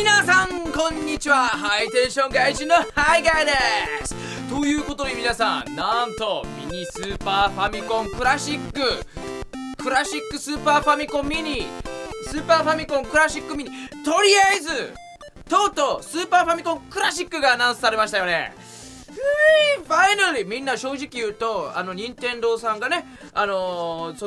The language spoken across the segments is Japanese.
皆さんこんにちは。ハイテンション外人のハイガイです。ということで皆さん、なんとミニスーパーファミコンクラシックスーパーファミコンミニスーパーファミコンクラシックミニ、とりあえずとうとうスーパーファミコンクラシックがアナウンスされましたよね。ファイナリー。みんな正直言うと任天堂さんがねそ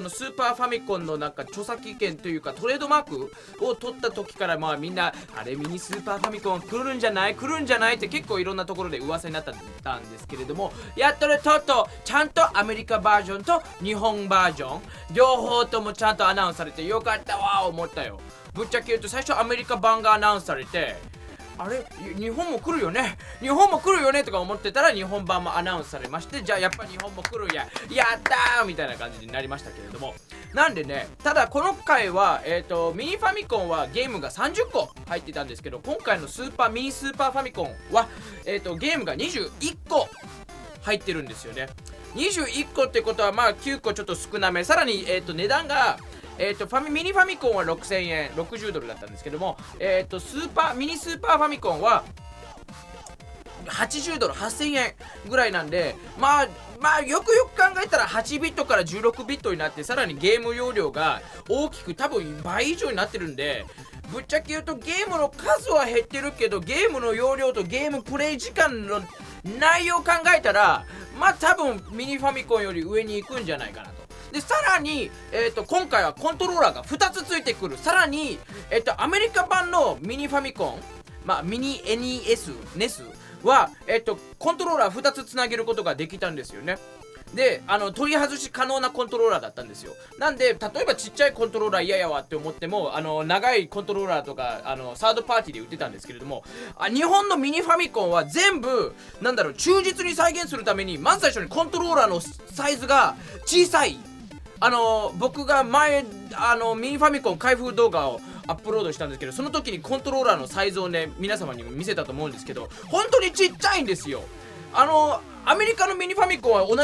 のスーパーファミコンのなんか著作権というかトレードマークを取った時からまあみんなあれミニスーパーファミコン来るんじゃないって結構いろんなところで噂になったんですけれども、やっとねとうとうちゃんとアメリカバージョンと日本バージョン両方ともちゃんとアナウンスされてよかったわ思ったよ。ぶっちゃけ言うと最初アメリカ版がアナウンスされて、あれ日本も来るよねとか思ってたら日本版もアナウンスされまして、じゃあやっぱ日本も来るやったーみたいな感じになりましたけれども、なんでね、ただこの回はミニファミコンはゲームが30個入ってたんですけど、今回のミニスーパーファミコンはゲームが21個入ってるんですよね。21個ってことはまあ9個ちょっと少なめ、さらに値段がミニファミコンは6000円60ドルだったんですけども、ミニスーパーファミコンは80ドル8000円ぐらいなんで、まあよくよく考えたら8ビットから16ビットになって、さらにゲーム容量が大きく多分倍以上になってるんで、ぶっちゃけ言うとゲームの数は減ってるけどゲームの容量とゲームプレイ時間の内容を考えたらまあ多分ミニファミコンより上に行くんじゃないかなと。でさらに、今回はコントローラーが2つついてくる。さらに、アメリカ版のミニファミコン、ミニ NES は、コントローラー2つつなげることができたんですよね。で取り外し可能なコントローラーだったんですよ。なんで例えばちっちゃいコントローラー嫌やわって思っても長いコントローラーとかサードパーティーで売ってたんですけれども、日本のミニファミコンは全部忠実に再現するためにまず最初にコントローラーのサイズが小さい。僕が前ミニファミコン開封動画をアップロードしたんですけど、その時にコントローラーのサイズをね皆様にも見せたと思うんですけど、本当にちっちゃいんですよ。アメリカのミニファミコンは同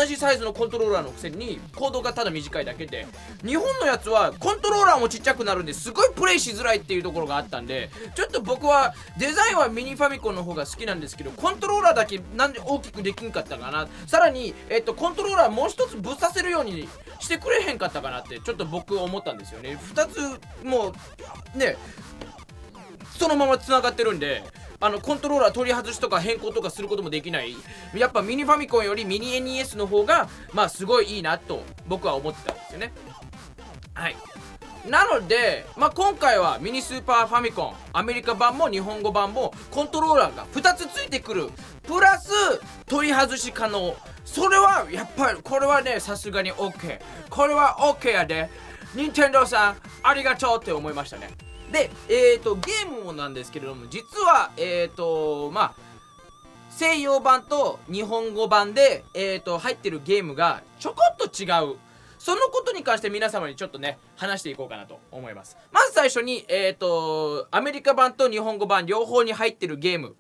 じサイズのコントローラーのくせにコードがただ短いだけで、日本のやつはコントローラーもちっちゃくなるんですごいプレイしづらいっていうところがあったんで、ちょっと僕はデザインはミニファミコンの方が好きなんですけど、コントローラーだけなんで大きくできんかったかな。さらに、コントローラーもう一つぶっさせるようにしてくれへんかったかなってちょっと僕思ったんですよね。2つもうねそのまま繋がってるんでコントローラー取り外しとか変更とかすることもできない。やっぱミニファミコンよりミニ NES の方がまあすごいいいなと僕は思ってたんですよね。はい。なので、今回はミニスーパーファミコンアメリカ版も日本語版もコントローラーが2つついてくるプラス取り外し可能。それはやっぱりこれはねさすがに OK、 これは OK やで。任天堂さんありがとうって思いましたね。でゲームもなんですけれども、実は西洋版と日本語版で入ってるゲームがちょこっと違う。そのことに関して皆様にちょっとね話していこうかなと思います。まず最初にアメリカ版と日本語版両方に入ってるゲーム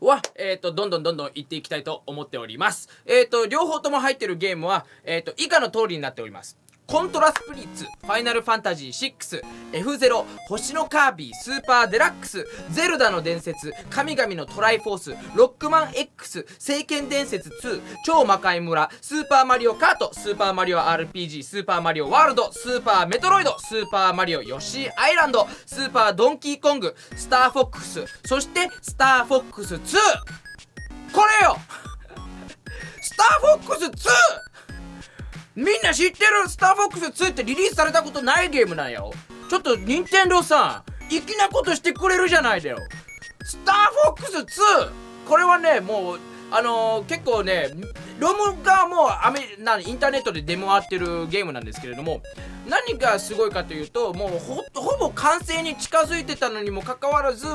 はどんどん言っていきたいと思っております。両方とも入ってるゲームは以下の通りになっております。コントラスプリッツ、ファイナルファンタジー6、F0、星のカービィ、スーパーデラックス、ゼルダの伝説、神々のトライフォース、ロックマン X、聖剣伝説2、超魔界村、スーパーマリオカート、スーパーマリオ RPG、スーパーマリオワールド、スーパーメトロイド、スーパーマリオヨッシーアイランド、スーパードンキーコング、スターフォックス、そしてスターフォックス2。これよスターフォックス 2！みんな知ってるスターフォックス2ってリリースされたことないゲームなんよ。ちょっと任天堂さん粋なことしてくれるじゃないだよ。スターフォックス 2！ これはねもう結構ねロムがもうインターネットで出回ってるゲームなんですけれども、何がすごいかというともうほぼ完成に近づいてたのにもかかわらず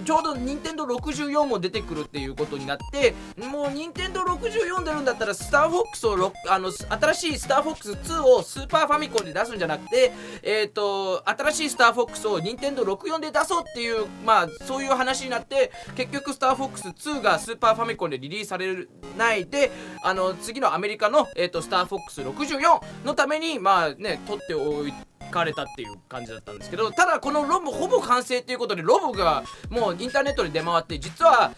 ちょうど任天堂64も出てくるっていうことになって、もう任天堂64出るんだったらスターフォックスを新しいスターフォックス2をスーパーファミコンで出すんじゃなくて新しいスターフォックスを任天堂64で出そうっていうそういう話になって、結局スターフォックス2がスーパーファミコンでリリースされないで次のアメリカのスターフォックス64のために取っておい買われたっていう感じだったんですけど、ただこのロブほぼ完成っていうことで、ロブがもうインターネットで出回って、実は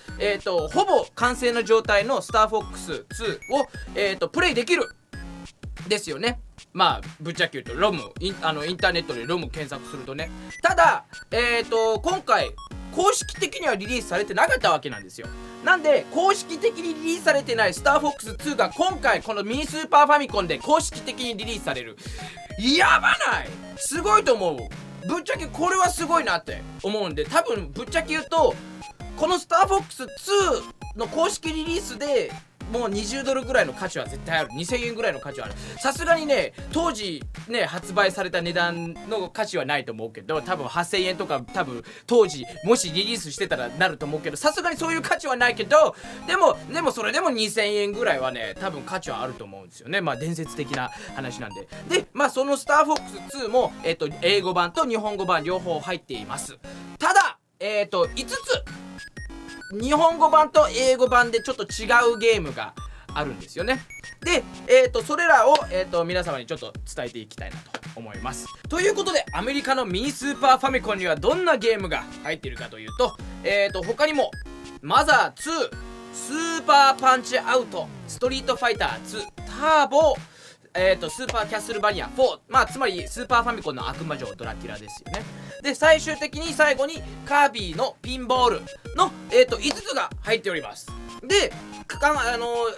ほぼ完成の状態のスターフォックス2をプレイできるですよね。まあぶっちゃけ言うとロムインターネットでロム検索するとね。ただ今回公式的にはリリースされてなかったわけなんですよ。なんで公式的にリリースされてないスターフォックス2が今回このミニスーパーファミコンで公式的にリリースされる。やばない？すごいと思う。ぶっちゃけこれはすごいなって思うんで、多分ぶっちゃけ言うとこのスターフォックス2の公式リリースでもう$20ぐらいの価値は絶対ある。2000円ぐらいの価値はある。さすがにね、当時ね発売された値段の価値はないと思うけど、多分8000円とか多分当時もしリリースしてたらなると思うけど、さすがにそういう価値はないけど、でもそれでも2000円ぐらいはね多分価値はあると思うんですよね。まあ伝説的な話なんで。でまあそのスターフォックス2も英語版と日本語版両方入っています。ただ5つ日本語版と英語版でちょっと違うゲームがあるんですよね。で、それらを、皆様にちょっと伝えていきたいなと思います。ということで、アメリカのミニスーパーファミコンにはどんなゲームが入っているかというと、他にもマザー2、スーパーパンチアウト、ストリートファイター2、ターボ、スーパーキャッスルバニア4、まあつまりスーパーファミコンの悪魔城ドラキュラですよね。で最終的に最後にカービィのピンボールの、5つが入っております。で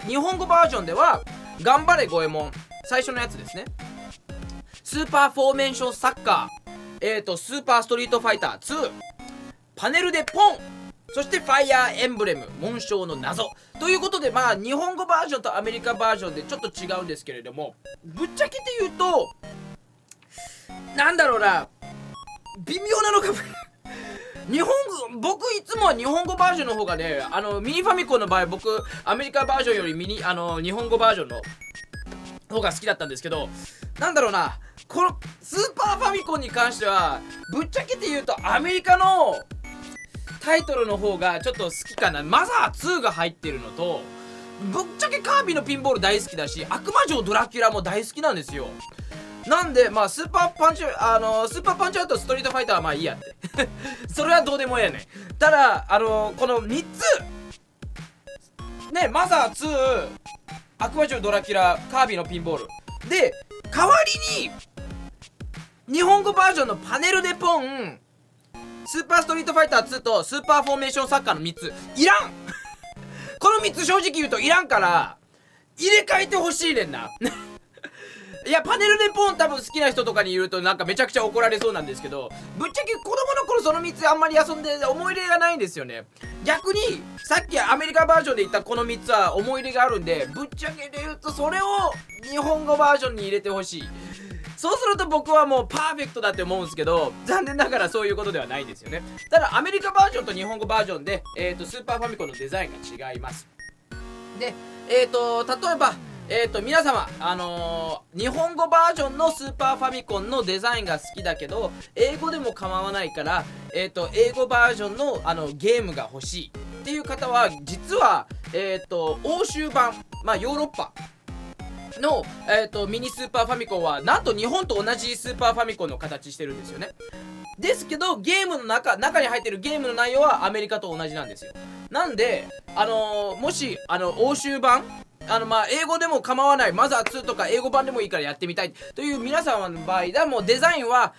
日本語バージョンでは頑張れゴエモン最初のやつですね、スーパーフォーメーションサッカー、スーパーストリートファイター2、パネルでポン、そしてファイヤーエンブレム紋章の謎ということで、まあ日本語バージョンとアメリカバージョンでちょっと違うんですけれども、ぶっちゃけて言うとなんだろうな、微妙なのか僕いつもは日本語バージョンの方がね、ミニファミコンの場合僕アメリカバージョンより日本語バージョンの方が好きだったんですけど、なんだろうな、このスーパーファミコンに関してはぶっちゃけて言うとアメリカのタイトルの方がちょっと好きかな。マザー2が入ってるのと、ぶっちゃけカービィのピンボール大好きだし、悪魔城ドラキュラも大好きなんですよ。なんでまあスーパーパンチアウトストリートファイターはまあいいやってそれはどうでもええねん。ただこの3つね、マザー2、悪魔城ドラキュラ、カービィのピンボールで、代わりに日本語バージョンのパネルでポン、スーパーストリートファイター2とスーパーフォーメーションサッカーの3ついらんこの3つ正直言うといらんから入れ替えてほしいねんないやパネルでポン多分好きな人とかに言うとなんかめちゃくちゃ怒られそうなんですけど、ぶっちゃけ子供の頃その3つあんまり遊んで思い入れがないんですよね。逆にさっきアメリカバージョンで言ったこの3つは思い入れがあるんで、ぶっちゃけで言うとそれを日本語バージョンに入れてほしい。そうすると僕はもうパーフェクトだって思うんですけど、残念ながらそういうことではないんですよね。ただアメリカバージョンと日本語バージョンで、スーパーファミコンのデザインが違います。で例えば皆様日本語バージョンのスーパーファミコンのデザインが好きだけど英語でも構わないから英語バージョンのゲームが欲しいっていう方は、実は欧州版、まあヨーロッパの、ミニスーパーファミコンはなんと日本と同じスーパーファミコンの形してるんですよね。ですけどゲームの中に入ってるゲームの内容はアメリカと同じなんですよ。なんでもし欧州版まあ英語でも構わない、マザー2とか英語版でもいいからやってみたいという皆様の場合だ、もうデザインは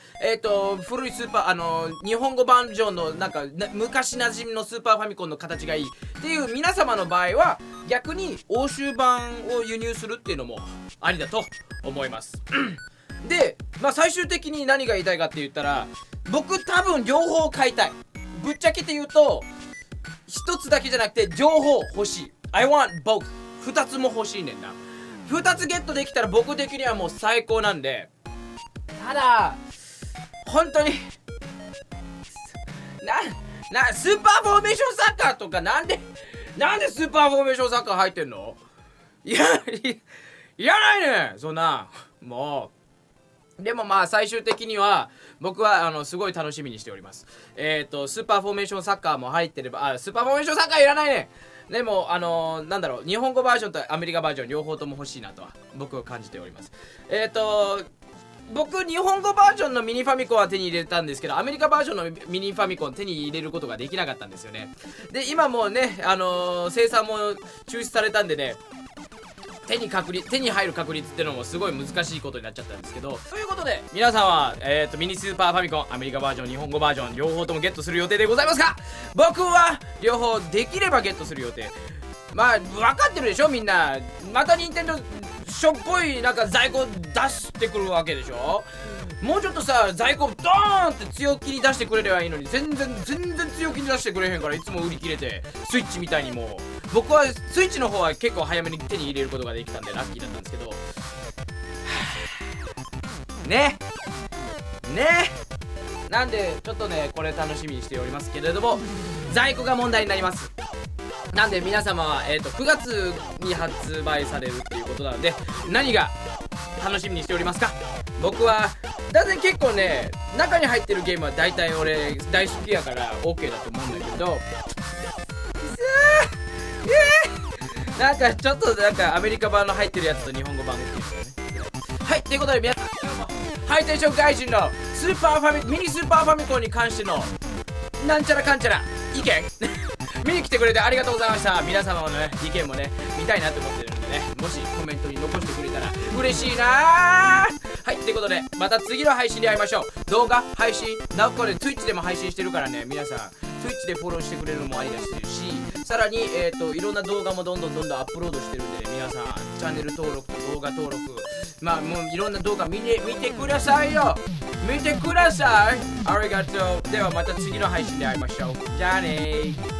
古いスーパー日本語バージョンのなんか昔馴染みのスーパーファミコンの形がいいっていう皆様の場合は逆に欧州版を輸入するっていうのもありだと思いますで、まあ最終的に何が言いたいかって言ったら、僕多分両方買いたい。ぶっちゃけて言うと一つだけじゃなくて両方欲しい。 I want both。 2つも欲しいねんな。2つゲットできたら僕的にはもう最高なんで、ただ本当にスーパーフォーメーションサッカーとかなんでスーパーフォーメーションサッカー入ってんの？いらないねそんな。もうでもまあ最終的には僕はすごい楽しみにしております。スーパーフォーメーションサッカーも入ってれば、スーパーフォーメーションサッカーいらないね。でもなんだろう、日本語バージョンとアメリカバージョン両方とも欲しいなとは僕は感じております。僕日本語バージョンのミニファミコンは手に入れたんですけど、アメリカバージョンのミニファミコン手に入れることができなかったんですよね。で今もうね生産も中止されたんでね、手に入る確率ってのもすごい難しいことになっちゃったんですけど、ということで皆さんは、ミニスーパーファミコンアメリカバージョン日本語バージョン両方ともゲットする予定でございますか？僕は両方できればゲットする予定。まあ分かってるでしょみんな。また任天堂しょっぽいなんか在庫出してくるわけでしょ。もうちょっとさ在庫ドーンって強気に出してくれればいいのに、全然強気に出してくれへんから、いつも売り切れて、スイッチみたいにもう僕はスイッチの方は結構早めに手に入れることができたんでラッキーだったんですけどねなんでちょっとねこれ楽しみにしておりますけれども、在庫が問題になります。なんで皆様は、9月に発売されるっていうことなので、何が楽しみにしておりますか？僕はだって結構ね中に入ってるゲームは大体俺大好きやから OK だと思うんだけど、なんかちょっとなんかアメリカ版の入ってるやつと日本語版がっていうのがね。はい、ということで皆さんハイテンション外人のミニスーパーファミコンに関してのなんちゃらかんちゃら意見見に来てくれてありがとうございました。皆様のね意見もね見たいなと思ってるんでね、もしコメントに残してくれたら嬉しいなー。はい、ということでまた次の配信で会いましょう。動画配信なおこれ Twitch でも配信してるからね、皆さん Twitch でフォローしてくれるのもありだし、さらにいろんな動画もどんどんアップロードしてるんで、皆さんチャンネル登録と動画登録、まあもういろんな動画見てくださいよ。見てください。ありがとう。ではまた次の配信で会いましょう。じゃあねー。